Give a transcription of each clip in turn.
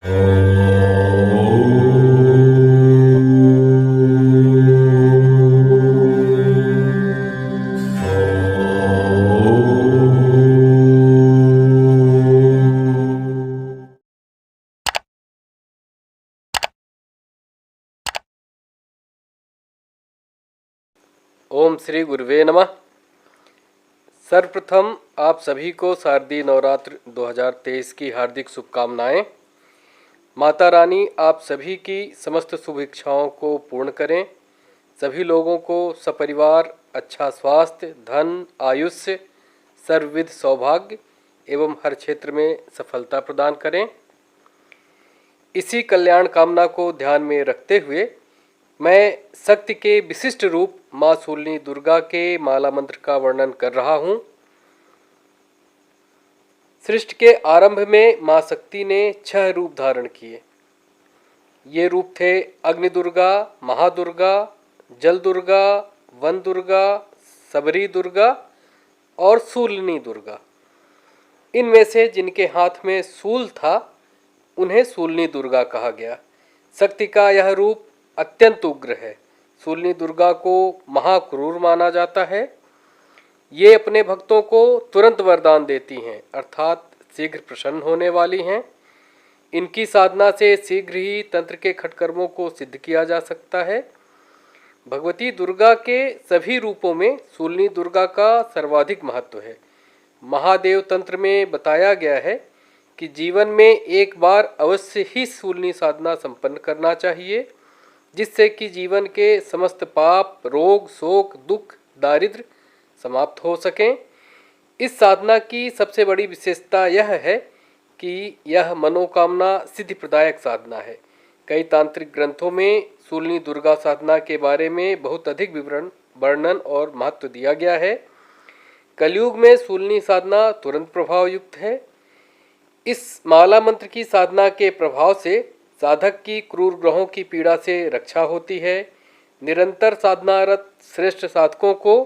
ओम श्री गुरुवे नमः। सर्वप्रथम आप सभी को शारदीय नवरात्र 2023 की हार्दिक शुभकामनाएं। माता रानी आप सभी की समस्त शुभ इच्छाओं को पूर्ण करें। सभी लोगों को सपरिवार अच्छा स्वास्थ्य, धन, आयुष्य, सर्वविध सौभाग्य एवं हर क्षेत्र में सफलता प्रदान करें। इसी कल्याण कामना को ध्यान में रखते हुए मैं शक्ति के विशिष्ट रूप माँ शूलिनी दुर्गा के माला मंत्र का वर्णन कर रहा हूँ। सृष्टि के आरंभ में माँ शक्ति ने 6 रूप धारण किए। ये रूप थे अग्नि दुर्गा, महादुर्गा, जल दुर्गा, वन दुर्गा, सबरी दुर्गा और शूलिनी दुर्गा। इनमें से जिनके हाथ में शूल था उन्हें शूलिनी दुर्गा कहा गया। शक्ति का यह रूप अत्यंत उग्र है। शूलिनी दुर्गा को महाक्रूर माना जाता है। ये अपने भक्तों को तुरंत वरदान देती हैं, अर्थात शीघ्र प्रसन्न होने वाली हैं। इनकी साधना से शीघ्र ही तंत्र के खटकर्मों को सिद्ध किया जा सकता है। भगवती दुर्गा के सभी रूपों में शूलिनी दुर्गा का सर्वाधिक महत्व है। महादेव तंत्र में बताया गया है कि जीवन में एक बार अवश्य ही शूलिनी साधना संपन्न करना चाहिए, जिससे कि जीवन के समस्त पाप, रोग, शोक, दुख, दारिद्र्य समाप्त हो सकें। इस साधना की सबसे बड़ी विशेषता यह है कि यह मनोकामना सिद्धि प्रदायक साधना है। कई तांत्रिक ग्रंथों में शूलिनी दुर्गा साधना के बारे में बहुत अधिक विवरण, वर्णन और महत्व दिया गया है। कलयुग में शूलिनी साधना तुरंत प्रभाव युक्त है। इस माला मंत्र की साधना के प्रभाव से साधक की क्रूर ग्रहों की पीड़ा से रक्षा होती है। निरंतर साधनारत श्रेष्ठ साधकों को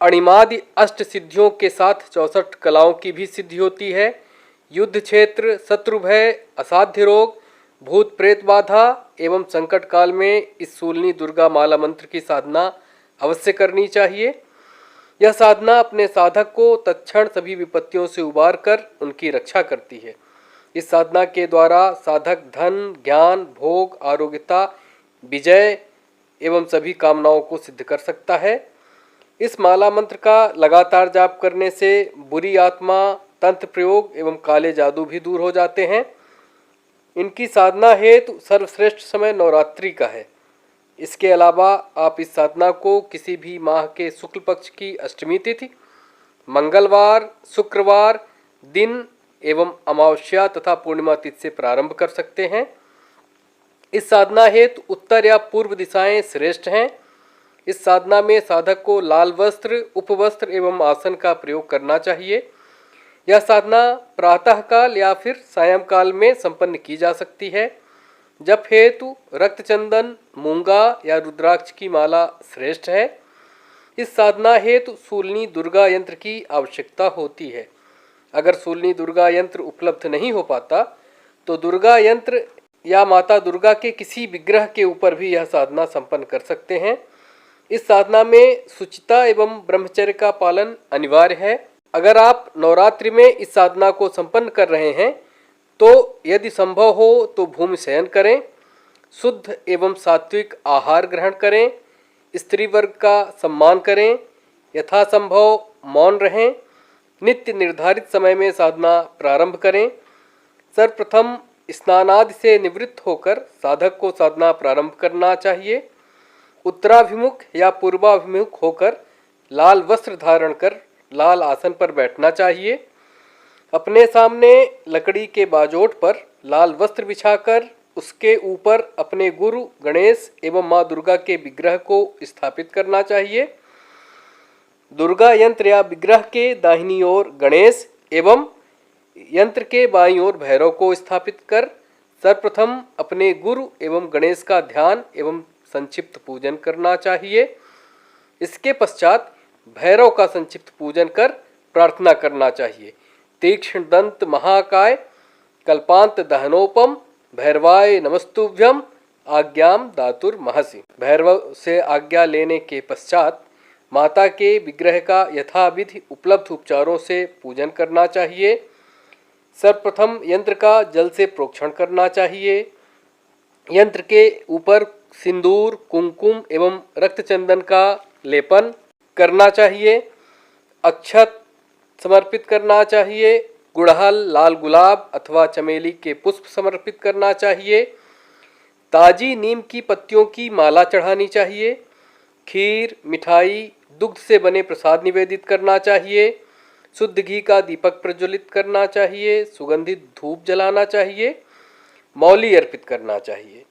अणिमादि अष्ट सिद्धियों के साथ 64 कलाओं की भी सिद्धि होती है। युद्ध क्षेत्र, शत्रु भय, असाध्य रोग, भूत प्रेत बाधा एवं संकट काल में इस शूलिनी दुर्गा माला मंत्र की साधना अवश्य करनी चाहिए। यह साधना अपने साधक को तत्क्षण सभी विपत्तियों से उबार कर उनकी रक्षा करती है। इस साधना के द्वारा साधक धन, ज्ञान, भोग, आरोग्यता, विजय एवं सभी कामनाओं को सिद्ध कर सकता है। इस माला मंत्र का लगातार जाप करने से बुरी आत्मा, तंत्र प्रयोग एवं काले जादू भी दूर हो जाते हैं। इनकी साधना हेतु सर्वश्रेष्ठ समय नवरात्रि का है। इसके अलावा आप इस साधना को किसी भी माह के शुक्ल पक्ष की अष्टमी तिथि, मंगलवार, शुक्रवार दिन एवं अमावस्या तथा पूर्णिमा तिथि से प्रारंभ कर सकते हैं। इस साधना हेतु उत्तर या पूर्व दिशाएं श्रेष्ठ हैं। इस साधना में साधक को लाल वस्त्र, उपवस्त्र एवं आसन का प्रयोग करना चाहिए। यह साधना प्रातः काल या फिर सायंकाल में संपन्न की जा सकती है। जप हेतु रक्त चंदन, मूंगा या रुद्राक्ष की माला श्रेष्ठ है। इस साधना हेतु शूलिनी दुर्गा यंत्र की आवश्यकता होती है। अगर शूलिनी दुर्गा यंत्र उपलब्ध नहीं हो पाता तो दुर्गा यंत्र या माता दुर्गा के किसी विग्रह के ऊपर भी यह साधना संपन्न कर सकते हैं। इस साधना में शुचिता एवं ब्रह्मचर्य का पालन अनिवार्य है। अगर आप नवरात्रि में इस साधना को संपन्न कर रहे हैं तो यदि संभव हो तो भूमि शयन करें, शुद्ध एवं सात्विक आहार ग्रहण करें, स्त्री वर्ग का सम्मान करें, यथासंभव मौन रहें, नित्य निर्धारित समय में साधना प्रारंभ करें। सर्वप्रथम स्नानादि से निवृत्त होकर साधक को साधना प्रारंभ करना चाहिए। उत्तराभिमुख या पूर्वाभिमुख होकर लाल वस्त्र धारण कर लाल आसन पर बैठना चाहिए। अपने सामने लकड़ी के बाजोट पर लाल वस्त्र बिछाकर उसके ऊपर अपने गुरु गणेश एवं माँ दुर्गा के विग्रह को स्थापित करना चाहिए। दुर्गा यंत्र या विग्रह के दाहिनी ओर गणेश एवं यंत्र के बाईं ओर भैरव को स्थापित कर सर्वप्रथम अपने गुरु एवं गणेश का ध्यान एवं संक्षिप्त पूजन करना चाहिए। इसके पश्चात भैरव का संक्षिप्त पूजन कर प्रार्थना करना चाहिए। तीक्ष्ण दंत महाकाय, कल्पांत दहनोपम, भैरवाय नमस्तुभ्यम आज्ञाम दातुर्महसि। भैरव से आज्ञा लेने के पश्चात माता के विग्रह का यथाविधि उपलब्ध उपचारों से पूजन करना चाहिए। सर्वप्रथम यंत्र का जल से प्रोक्षण करना चाहिए। यंत्र के ऊपर सिंदूर, कुमकुम एवं रक्तचंदन का लेपन करना चाहिए। अक्षत समर्पित करना चाहिए। गुड़हल, लाल गुलाब अथवा चमेली के पुष्प समर्पित करना चाहिए। ताजी नीम की पत्तियों की माला चढ़ानी चाहिए। खीर, मिठाई, दुग्ध से बने प्रसाद निवेदित करना चाहिए। शुद्ध घी का दीपक प्रज्वलित करना चाहिए। सुगंधित धूप जलाना चाहिए। मौली अर्पित करना चाहिए।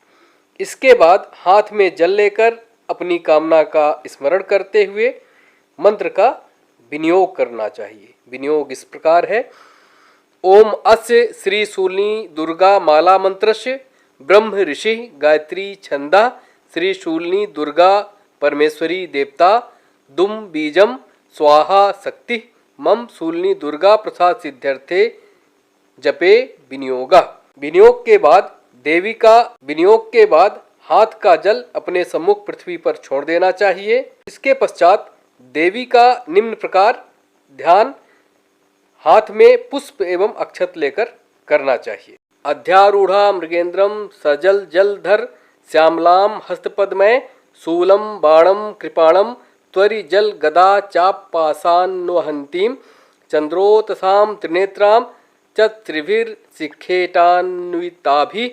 इसके बाद हाथ में जल लेकर अपनी कामना का स्मरण करते हुए मंत्र का विनियोग करना चाहिए। विनियोग इस प्रकार है। ओम अस्य श्री शूलिनी दुर्गा माला मंत्रस्य ब्रह्म ऋषि गायत्री छंदा श्री शूलिनी दुर्गा परमेश्वरी देवता दुम बीजम स्वाहा शक्ति मम शूलिनी दुर्गा प्रसाद सिद्ध्यर्थे जपे विनियोगा। विनियोग के बाद हाथ का जल अपने सम्मुख पृथ्वी पर छोड़ देना चाहिए। इसके पश्चात देवी का निम्न प्रकार ध्यान हाथ में पुष्प एवं अक्षत लेकर करना चाहिए। अध्यारूढ़ा मृगेंद्रम सजल जलधर श्यामलाम हस्तपद्मय शूलम बाणम कृपाणम त्वरि जल गदा चाप पासान्वहंतीम चंद्रोतसाम त्रिनेत्राम च त्रिभिर शिखेटान्विताभि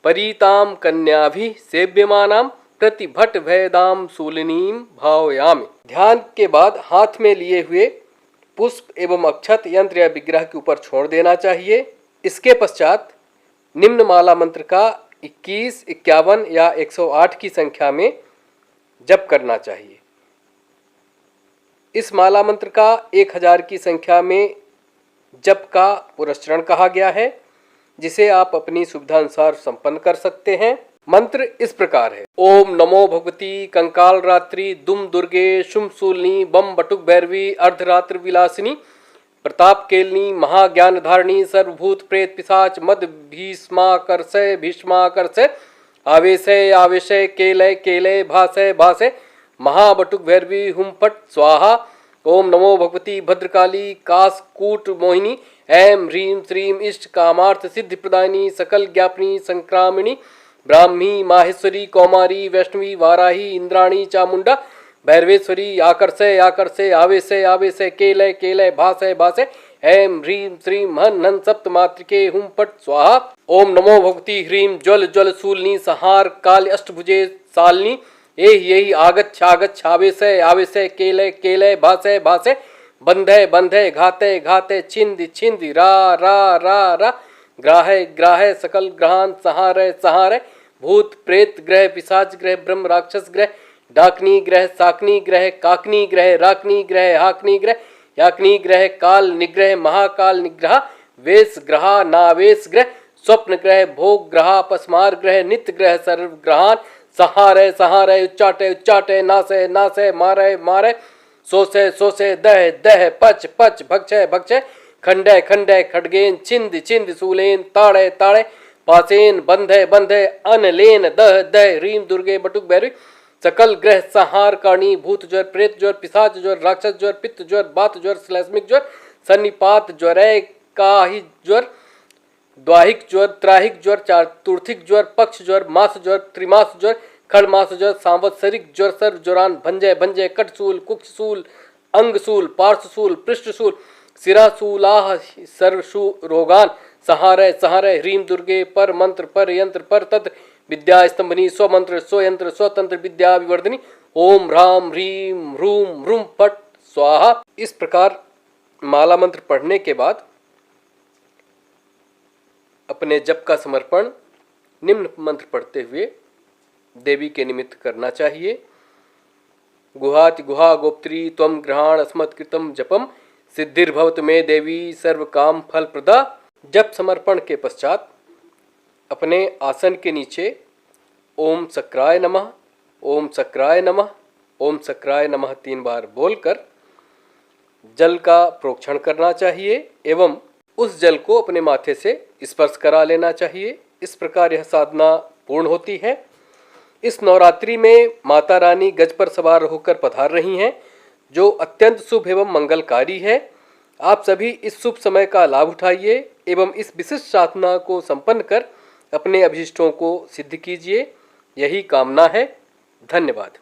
परीताम कन्याभि सेव्यमानाम प्रतिभट भयदाम शूलिनीम भावयामि। ध्यान के बाद हाथ में लिए हुए पुष्प एवं अक्षत यंत्र या विग्रह के ऊपर छोड़ देना चाहिए। इसके पश्चात निम्न माला मंत्र का 21, 51 या 108 की संख्या में जप करना चाहिए। इस माला मंत्र का 1000 की संख्या में जप का पुरस्चरण कहा गया है, जिसे आप अपनी सुविधा अनुसार संपन्न कर सकते हैं। मंत्र इस प्रकार है। ओम नमो भगवती कंकाल रात्रि दुम दुर्गे शुम शूलिनी बम बटुक भैरवी अर्धरात्र विलासिनी प्रताप केलनी महाज्ञान धारिणी सर्वभूत प्रेत पिशाच मद भीष्माकर्षय आवेशय आवेशय केलय केलय भाषय भाषय महाबटुक भैरवी हुम फट स्वाहा। ओम नमो भगवती भद्रकाली कासकूट मोहिनी ऐं ह्रीं श्रीं इष्ट कामार्थ सिद्धि प्रदायिनी सकल ज्ञापिनी संक्रामिणी ब्राह्मी माहेश्वरी कौमारी वैष्णवी वाराही इंद्राणी चामुंडा भैरवेश्वरी आकर्षय आकर्षय आवेशय आवेशय केलय केलय भाषय भाषय ऐं ह्रीं श्रीं हन हन सप्त मातृके हुम फट स्वाहा। ओम नमो भगवती ह्रीं ज्वल ज्वल शूलिनी संहार काल अष्टभुजे शालिनी यही आगच्छ आगच्छ आवेशय आवेशय केलय केलय भाषय भाषय बंधय बंधय घाते घाते छिंद छिंद रा रा रा रा ग्राहय ग्राहय सकल ग्रहान सहारय सहारय भूत प्रेत ग्रह पिशाच ग्रह ब्रह्म राक्षस ग्रह डाकनी ग्रह साकनी ग्रह काकनी ग्रह राकनी ग्रह हाकनी ग्रह याकनी ग्रह काल निग्रह महाकाल निग्रह वेश ग्रह नावेश ग्रह स्वप्न ग्रह भोग ग्रह अपस्मार ग्रह नित्य ग्रह सर्व ग्रहान सहारय सहारय उच्चाटय उच्चाटय नासय नासय मारय मारय सोसे सोसे दह दह पच पच भक्षय भक्षय खंडय खंडय खड्गेन छिंद छिंद शूलेन ताड़य ताड़य पासेन बंधय बंधय अनलेन दह दह ह्रीं दुर्गे बटुक भैरवी सकल ग्रह संहार करणी भूत ज्वर प्रेत ज्वर पिशाच ज्वर राक्षस ज्वर पित्त ज्वर बात ज्वर श्लेष्मिक ज्वर सन्निपात ज्वरय काही ज्वर द्वाहिक ज्वर त्राहिक ज्वर चातुर्थिक ज्वर पक्ष ज्वर मास ज्वर त्रिमास ज्वर खड़मास ज्वर सांवत्सरिक ज्वर सर्व ज्वरान भंजय भंजय कटसूल कुक्षसूल अंगसूल पार्श्वसूल पृष्ठसूल सिरासूलाह सर्वशु रोगान सहारय सहारय ह्रीं दुर्गे पर मंत्र पर यंत्र पर तंत्र विद्या स्तंभनी स्वमंत्र स्वयंत्र स्वतंत्र विद्या विवर्धनी ओम ह्रां ह्रीं ह्रूं ह्रूं पट स्वाहा। इस प्रकार माला मंत्र पढ़ने के बाद अपने जप का समर्पण निम्न मंत्र पढ़ते हुए देवी के निमित्त करना चाहिए। गुहाति गुहा गोप्त्री त्वं गृहाण अस्मत्कृतं जपम सिद्धिर्भवत में देवी सर्व काम फल प्रदा। जप समर्पण के पश्चात अपने आसन के नीचे ओम सक्राय नमः ओम सक्राय नमः ओम सक्राय नमः 3 बार बोलकर जल का प्रोक्षण करना चाहिए एवं उस जल को अपने माथे से स्पर्श करा लेना चाहिए। इस प्रकार यह साधना पूर्ण होती है। इस नवरात्रि में माता रानी गज पर सवार होकर पधार रही हैं, जो अत्यंत शुभ एवं मंगलकारी है। आप सभी इस शुभ समय का लाभ उठाइए एवं इस विशिष्ट साधना को संपन्न कर अपने अभीष्टों को सिद्ध कीजिए। यही कामना है। धन्यवाद।